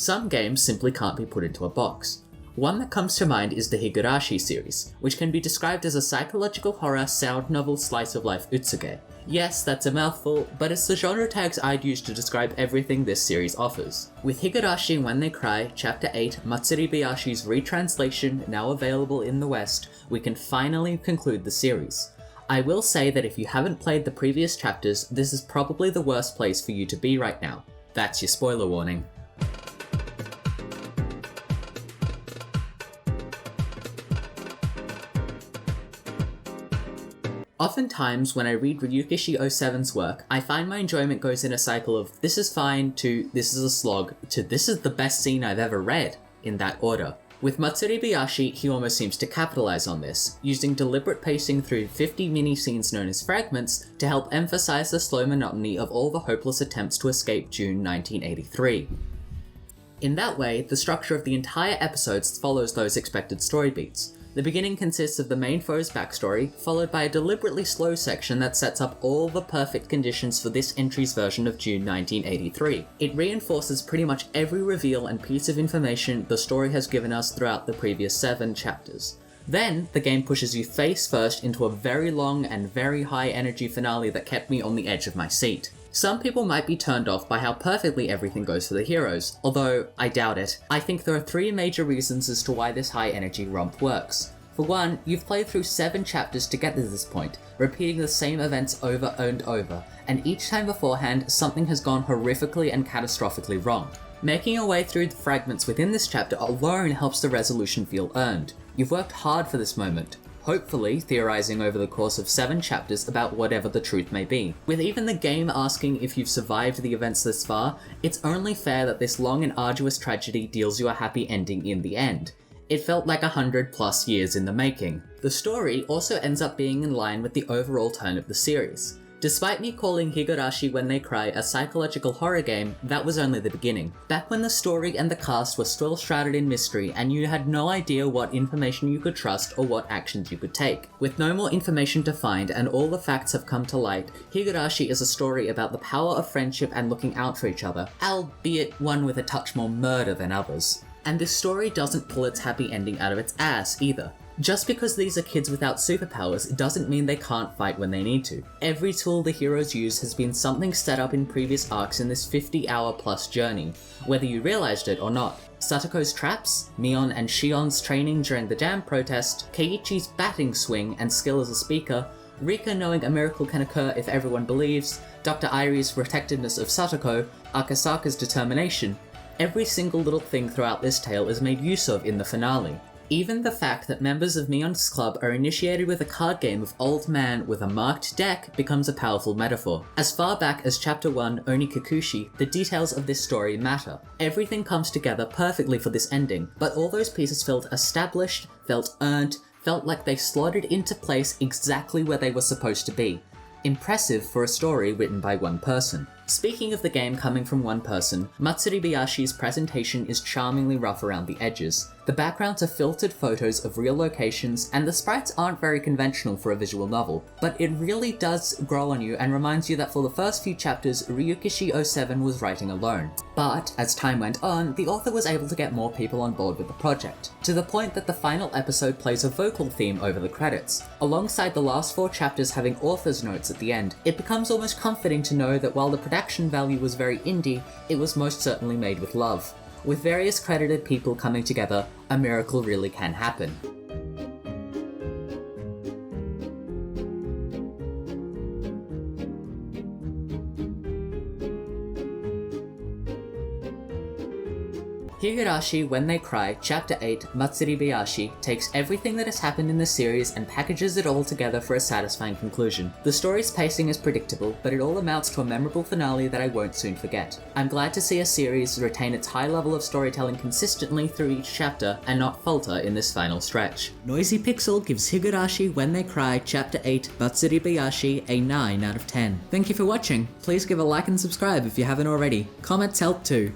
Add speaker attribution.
Speaker 1: Some games simply can't be put into a box. One that comes to mind is the Higurashi series, which can be described as a psychological horror sound novel slice of life utsuge. Yes, that's a mouthful, but it's the genre tags I'd use to describe everything this series offers. With Higurashi When They Cry, Chapter 8, Matsuribayashi's retranslation now available in the West, we can finally conclude the series. I will say that if you haven't played the previous chapters, this is probably the worst place for you to be right now. That's your spoiler warning. Oftentimes, when I read Ryukishi 07's work, I find my enjoyment goes in a cycle of this is fine to this is a slog to this is the best scene I've ever read, in that order. With Matsuribayashi, he almost seems to capitalize on this, using deliberate pacing through 50 mini-scenes known as fragments to help emphasize the slow monotony of all the hopeless attempts to escape June 1983. In that way, the structure of the entire episodes follows those expected story beats. The beginning consists of the main foe's backstory, followed by a deliberately slow section that sets up all the perfect conditions for this entry's version of June 1983. It reinforces pretty much every reveal and piece of information the story has given us throughout the previous 7 chapters. Then, the game pushes you face first into a very long and very high energy finale that kept me on the edge of my seat. Some people might be turned off by how perfectly everything goes for the heroes, although I doubt it. I think there are 3 major reasons as to why this high energy romp works. For one, you've played through 7 chapters to get to this point, repeating the same events over and over, and each time beforehand, something has gone horrifically and catastrophically wrong. Making your way through the fragments within this chapter alone helps the resolution feel earned. You've worked hard for this moment, hopefully theorizing over the course of 7 chapters about whatever the truth may be. With even the game asking if you've survived the events this far, it's only fair that this long and arduous tragedy deals you a happy ending in the end. It felt like 100+ years in the making. The story also ends up being in line with the overall tone of the series. Despite me calling Higurashi When They Cry a psychological horror game, that was only the beginning. Back when the story and the cast were still shrouded in mystery and you had no idea what information you could trust or what actions you could take. With no more information to find and all the facts have come to light, Higurashi is a story about the power of friendship and looking out for each other, albeit one with a touch more murder than others. And this story doesn't pull its happy ending out of its ass either. Just because these are kids without superpowers doesn't mean they can't fight when they need to. Every tool the heroes use has been something set up in previous arcs in this 50-hour-plus journey, whether you realized it or not. Satoko's traps, Mion and Shion's training during the dam protest, Keiichi's batting swing and skill as a speaker, Rika knowing a miracle can occur if everyone believes, Dr. Airi's protectiveness of Satoko, Akasaka's determination. Every single little thing throughout this tale is made use of in the finale. Even the fact that members of Mion's club are initiated with a card game of Old Man with a marked deck becomes a powerful metaphor. As far back as Chapter 1 Onikakushi, the details of this story matter. Everything comes together perfectly for this ending, but all those pieces felt established, felt earned, felt like they slotted into place exactly where they were supposed to be. Impressive for a story written by one person. Speaking of the game coming from one person, Matsuribayashi's presentation is charmingly rough around the edges. The backgrounds are filtered photos of real locations, and the sprites aren't very conventional for a visual novel, but it really does grow on you and reminds you that for the first few chapters, Ryukishi 07 was writing alone. But, as time went on, the author was able to get more people on board with the project, to the point that the final episode plays a vocal theme over the credits. Alongside the last 4 chapters having author's notes at the end, it becomes almost comforting to know that while the production value was very indie, it was most certainly made with love. With various credited people coming together, a miracle really can happen. Higurashi When They Cry, Chapter 8, Matsuribayashi, takes everything that has happened in the series and packages it all together for a satisfying conclusion. The story's pacing is predictable, but it all amounts to a memorable finale that I won't soon forget. I'm glad to see a series retain its high level of storytelling consistently through each chapter and not falter in this final stretch. Noisy Pixel gives Higurashi When They Cry, Chapter 8, Matsuribayashi a 9 out of 10. Thank you for watching. Please give a like and subscribe if you haven't already. Comments help too.